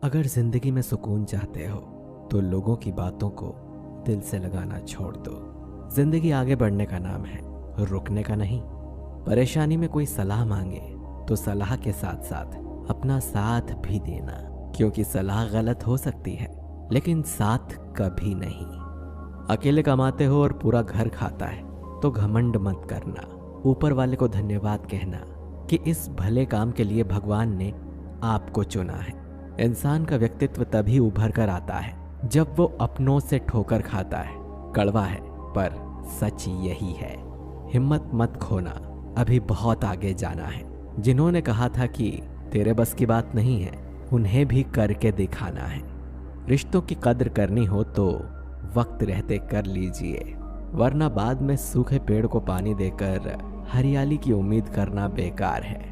अगर जिंदगी में सुकून चाहते हो तो लोगों की बातों को दिल से लगाना छोड़ दो। जिंदगी आगे बढ़ने का नाम है, रुकने का नहीं। परेशानी में कोई सलाह मांगे तो सलाह के साथ साथ अपना साथ भी देना, क्योंकि सलाह गलत हो सकती है लेकिन साथ कभी नहीं। अकेले कमाते हो और पूरा घर खाता है तो घमंड मत करना। ऊपर वाले को धन्यवाद कहना कि इस भले काम के लिए भगवान ने आपको चुना है। इंसान का व्यक्तित्व तभी उभर कर आता है जब वो अपनों से ठोकर खाता है। कड़वा है पर सच यही है। हिम्मत मत खोना, अभी बहुत आगे जाना है। जिन्होंने कहा था कि तेरे बस की बात नहीं है, उन्हें भी करके दिखाना है। रिश्तों की कद्र करनी हो तो वक्त रहते कर लीजिए, वरना बाद में सूखे पेड़ को पानी देकर हरियाली की उम्मीद करना बेकार है।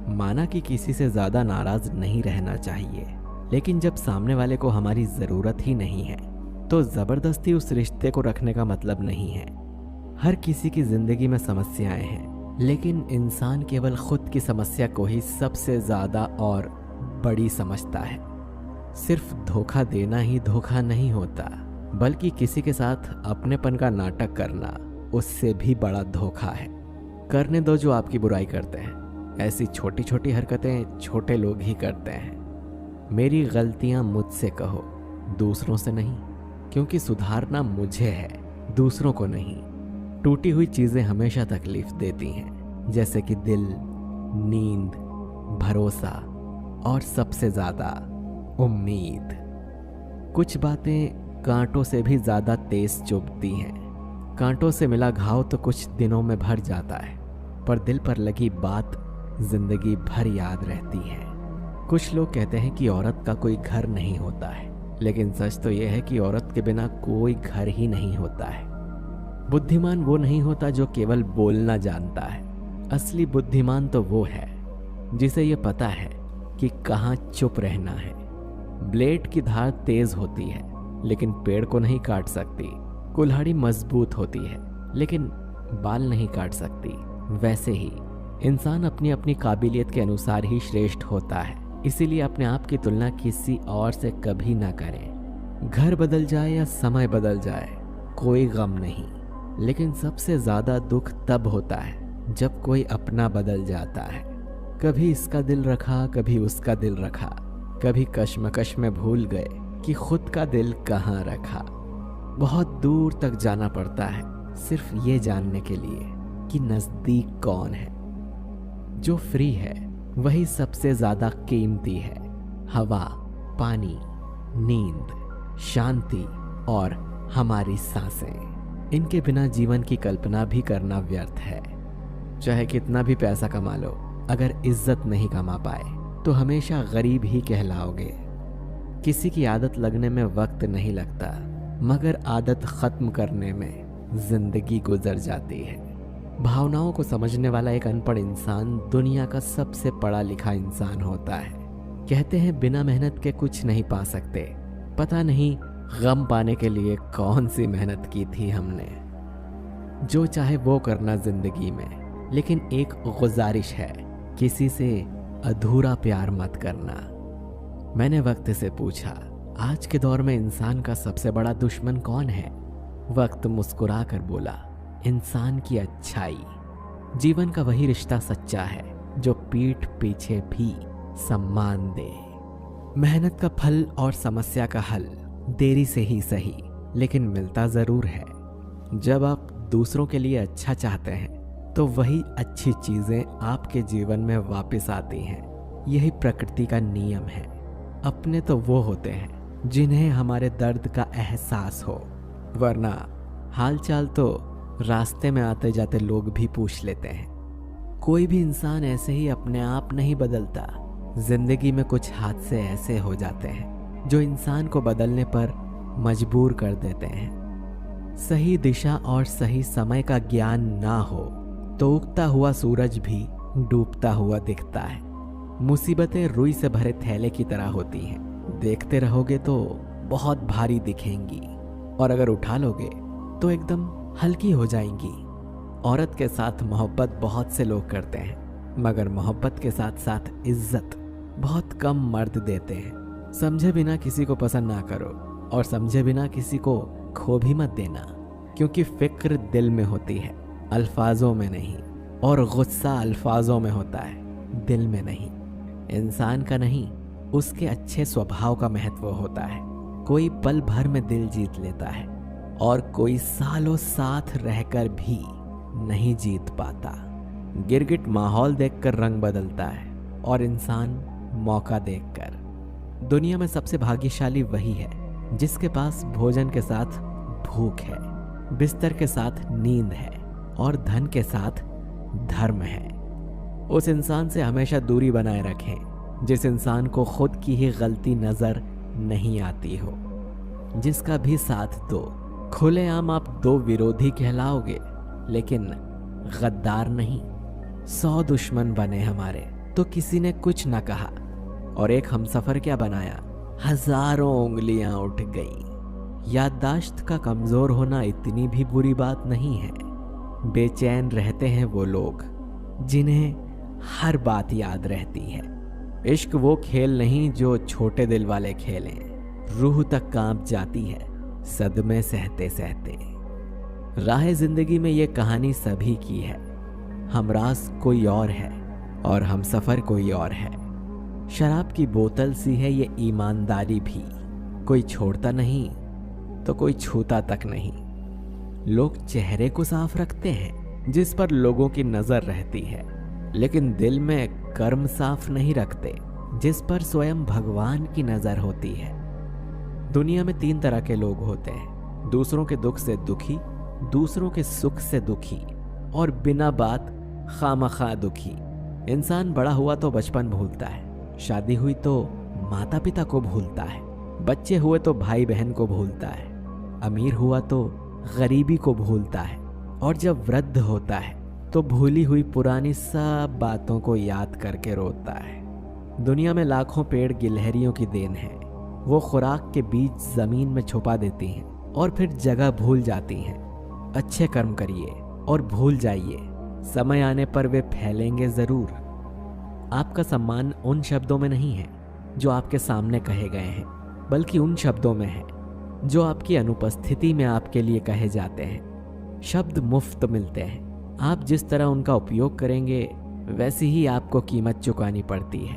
माना कि किसी से ज्यादा नाराज नहीं रहना चाहिए, लेकिन जब सामने वाले को हमारी जरूरत ही नहीं है तो जबरदस्ती उस रिश्ते को रखने का मतलब नहीं है। हर किसी की जिंदगी में समस्याएं हैं, लेकिन इंसान केवल खुद की समस्या को ही सबसे ज्यादा और बड़ी समझता है। सिर्फ धोखा देना ही धोखा नहीं होता, बल्कि किसी के साथ अपनेपन का नाटक करना उससे भी बड़ा धोखा है। करने दो जो आपकी बुराई करते हैं। ऐसी छोटी छोटी हरकतें छोटे लोग ही करते हैं। मेरी गलतियां मुझसे कहो, दूसरों से नहीं, क्योंकि सुधारना मुझे है, दूसरों को नहीं। टूटी हुई चीजें हमेशा तकलीफ देती हैं, जैसे कि दिल, नींद, भरोसा और सबसे ज्यादा उम्मीद। कुछ बातें कांटों से भी ज्यादा तेज चुभती हैं। कांटों से मिला घाव तो कुछ दिनों में भर जाता है, पर दिल पर लगी बात जिंदगी भर याद रहती है। कुछ लोग कहते हैं कि औरत का कोई घर नहीं होता है, लेकिन सच तो यह है कि औरत के बिना कोई घर ही नहीं होता है। बुद्धिमान वो नहीं होता जो केवल बोलना जानता है। असली बुद्धिमान तो वो है जिसे ये पता है कि कहाँ चुप रहना है। ब्लेड की धार तेज होती है लेकिन पेड़ को नहीं काट सकती। कुल्हाड़ी मजबूत होती है लेकिन बाल नहीं काट सकती। वैसे ही इंसान अपनी अपनी काबिलियत के अनुसार ही श्रेष्ठ होता है, इसीलिए अपने आप की तुलना किसी और से कभी ना करें। घर बदल जाए या समय बदल जाए कोई गम नहीं, लेकिन सबसे ज्यादा दुख तब होता है जब कोई अपना बदल जाता है। कभी इसका दिल रखा, कभी उसका दिल रखा, कभी कश्मकश में भूल गए कि खुद का दिल कहाँ रखा। बहुत दूर तक जाना पड़ता है सिर्फ ये जानने के लिए कि नजदीक कौन है। जो फ्री है वही सबसे ज्यादा कीमती है। हवा, पानी, नींद, शांति और हमारी सांसें, इनके बिना जीवन की कल्पना भी करना व्यर्थ है। चाहे कितना भी पैसा कमा लो, अगर इज्जत नहीं कमा पाए तो हमेशा गरीब ही कहलाओगे। किसी की आदत लगने में वक्त नहीं लगता, मगर आदत खत्म करने में जिंदगी गुजर जाती है। भावनाओं को समझने वाला एक अनपढ़ इंसान दुनिया का सबसे पढ़ा लिखा इंसान होता है। कहते हैं बिना मेहनत के कुछ नहीं पा सकते। पता नहीं गम पाने के लिए कौन सी मेहनत की थी हमने। जो चाहे वो करना जिंदगी में, लेकिन एक गुजारिश है, किसी से अधूरा प्यार मत करना। मैंने वक्त से पूछा, आज के दौर में इंसान का सबसे बड़ा दुश्मन कौन है? वक्त मुस्कुरा कर बोला, इंसान की अच्छाई। जीवन का वही रिश्ता सच्चा है जो पीठ पीछे भी सम्मान दे। मेहनत का फल और समस्या का हल देरी से ही सही, लेकिन मिलता जरूर है। जब आप दूसरों के लिए अच्छा चाहते हैं तो वही अच्छी चीजें आपके जीवन में वापस आती हैं। यही प्रकृति का नियम है। अपने तो वो होते हैं जिन्हें हमारे दर्द का एहसास हो, वरना हालचाल तो रास्ते में आते जाते लोग भी पूछ लेते हैं। कोई भी इंसान ऐसे ही अपने आप नहीं बदलता। जिंदगी में कुछ हादसे ऐसे हो जाते हैं जो इंसान को बदलने पर मजबूर कर देते हैं। सही दिशा और सही समय का ज्ञान ना हो तो उगता हुआ सूरज भी डूबता हुआ दिखता है। मुसीबतें रुई से भरे थैले की तरह होती हैं। देखते रहोगे तो बहुत भारी दिखेंगी और अगर उठा लोगे तो एकदम हल्की हो जाएंगी। औरत के साथ मोहब्बत बहुत से लोग करते हैं, मगर मोहब्बत के साथ साथ इज्जत बहुत कम मर्द देते हैं। समझे बिना किसी को पसंद ना करो और समझे बिना किसी को खो भी मत देना, क्योंकि फिक्र दिल में होती है, अल्फाजों में नहीं, और गुस्सा अल्फाजों में होता है, दिल में नहीं। इंसान का नहीं, उसके अच्छे स्वभाव का महत्व होता है। कोई पल भर में दिल जीत लेता है और कोई सालों साथ रहकर भी नहीं जीत पाता। गिरगिट माहौल देखकर रंग बदलता है और इंसान मौका देखकर। दुनिया में सबसे भाग्यशाली वही है जिसके पास भोजन के साथ भूख है, बिस्तर के साथ नींद है और धन के साथ धर्म है। उस इंसान से हमेशा दूरी बनाए रखें जिस इंसान को खुद की ही गलती नजर नहीं आती हो। जिसका भी साथ दो, खुलेआम आप दो विरोधी कहलाओगे, लेकिन गद्दार नहीं। 100 दुश्मन बने हमारे तो किसी ने कुछ न कहा, और एक हमसफर क्या बनाया, हजारों उंगलियां उठ गई। याददाश्त का कमजोर होना इतनी भी बुरी बात नहीं है। बेचैन रहते हैं वो लोग जिन्हें हर बात याद रहती है। इश्क वो खेल नहीं जो छोटे दिल वाले खेलें, रूह तक कांप जाती है सदमे सहते सहते। राह जिंदगी में ये कहानी सभी की है। हमराज कोई और है और हमसफर कोई और है। शराब की बोतल सी है ये ईमानदारी भी, कोई छोड़ता नहीं तो कोई छूता तक नहीं। लोग चेहरे को साफ रखते हैं जिस पर लोगों की नजर रहती है, लेकिन दिल में कर्म साफ नहीं रखते जिस पर स्वयं भगवान की नजर होती है। दुनिया में 3 तरह के लोग होते हैं, दूसरों के दुख से दुखी, दूसरों के सुख से दुखी, और बिना बात खामखा दुखी। इंसान बड़ा हुआ तो बचपन भूलता है, शादी हुई तो माता पिता को भूलता है, बच्चे हुए तो भाई बहन को भूलता है, अमीर हुआ तो गरीबी को भूलता है, और जब वृद्ध होता है तो भूली हुई पुरानी सब बातों को याद करके रोता है। दुनिया में लाखों पेड़ गिलहरियों की देन है। वो खुराक के बीज जमीन में छुपा देती हैं और फिर जगह भूल जाती हैं। अच्छे कर्म करिए और भूल जाइए, समय आने पर वे फैलेंगे जरूर। आपका सम्मान उन शब्दों में नहीं है जो आपके सामने कहे गए हैं, बल्कि उन शब्दों में है जो आपकी अनुपस्थिति में आपके लिए कहे जाते हैं। शब्द मुफ्त मिलते हैं, आप जिस तरह उनका उपयोग करेंगे वैसी ही आपको कीमत चुकानी पड़ती है।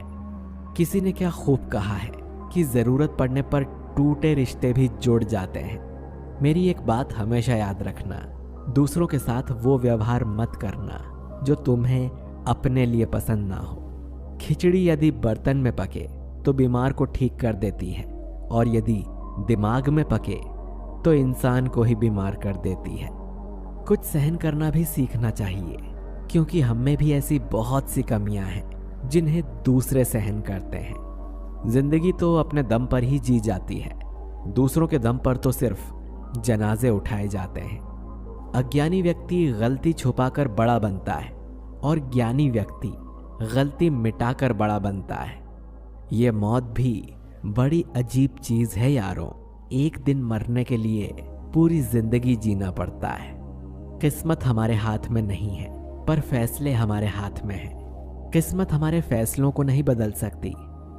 किसी ने क्या खूब कहा है कि जरूरत पड़ने पर टूटे रिश्ते भी जुड़ जाते हैं। मेरी एक बात हमेशा याद रखना, दूसरों के साथ वो व्यवहार मत करना जो तुम्हें अपने लिए पसंद ना हो। खिचड़ी यदि बर्तन में पके तो बीमार को ठीक कर देती है, और यदि दिमाग में पके तो इंसान को ही बीमार कर देती है। कुछ सहन करना भी सीखना चाहिए, क्योंकि हम में भी ऐसी बहुत सी कमियां हैं जिन्हें दूसरे सहन करते हैं। जिंदगी तो अपने दम पर ही जी जाती है, दूसरों के दम पर तो सिर्फ जनाजे उठाए जाते हैं। अज्ञानी व्यक्ति गलती छुपाकर बड़ा बनता है और ज्ञानी व्यक्ति गलती मिटाकर बड़ा बनता है। ये मौत भी बड़ी अजीब चीज है यारों। एक दिन मरने के लिए पूरी जिंदगी जीना पड़ता है। किस्मत हमारे हाथ में नहीं है, पर फैसले हमारे हाथ में हैं। किस्मत हमारे फैसलों को नहीं बदल सकती,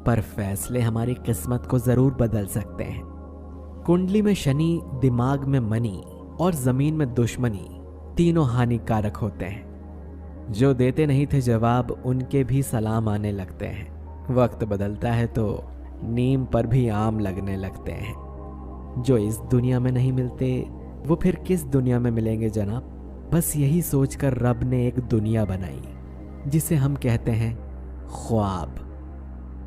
पर फैसले हमारी किस्मत को जरूर बदल सकते हैं। कुंडली में शनि, दिमाग में मनी और जमीन में दुश्मनी तीनों हानिकारक होते हैं। जो देते नहीं थे जवाब, उनके भी सलाम आने लगते हैं। वक्त बदलता है तो नीम पर भी आम लगने लगते हैं। जो इस दुनिया में नहीं मिलते वो फिर किस दुनिया में मिलेंगे जनाब। बस यही सोचकर रब ने एक दुनिया बनाई जिसे हम कहते हैं ख्वाब।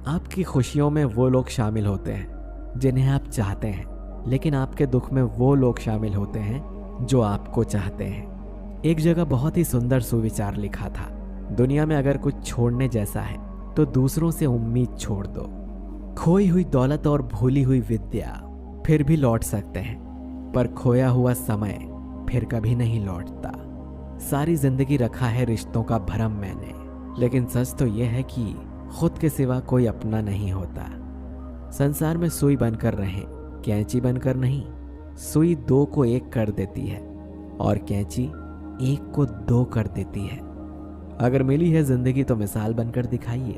आपकी खुशियों में वो लोग शामिल होते हैं जिन्हें आप चाहते हैं, लेकिन आपके दुख में वो लोग शामिल होते हैं जो आपको चाहते हैं। एक जगह बहुत ही सुंदर सुविचार लिखा था, दुनिया में अगर कुछ छोड़ने जैसा है तो दूसरों से उम्मीद छोड़ दो। खोई हुई दौलत और भूली हुई विद्या फिर भी लौट सकते हैं, पर खोया हुआ समय फिर कभी नहीं लौटता। सारी जिंदगी रखा है रिश्तों का भरम मैंने, लेकिन सच तो यह है कि खुद के सिवा कोई अपना नहीं होता। संसार में सुई बनकर रहें, कैंची बनकर नहीं। सुई 2 को 1 कर देती है और कैंची 1 को 2 कर देती है। अगर मिली है जिंदगी तो मिसाल बनकर दिखाइए,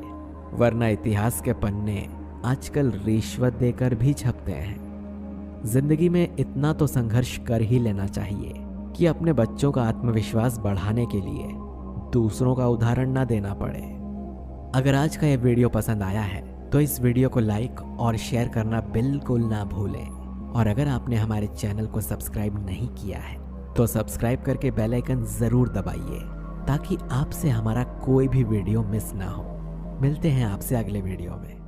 वरना इतिहास के पन्ने आजकल रिश्वत देकर भी छपते हैं। जिंदगी में इतना तो संघर्ष कर ही लेना चाहिए कि अपने बच्चों का आत्मविश्वास बढ़ाने के लिए दूसरों का उदाहरण ना देना पड़े। अगर आज का ये वीडियो पसंद आया है तो इस वीडियो को लाइक और शेयर करना बिल्कुल ना भूलें। और अगर आपने हमारे चैनल को सब्सक्राइब नहीं किया है तो सब्सक्राइब करके बेल आइकन जरूर दबाइए ताकि आपसे हमारा कोई भी वीडियो मिस ना हो। मिलते हैं आपसे अगले वीडियो में।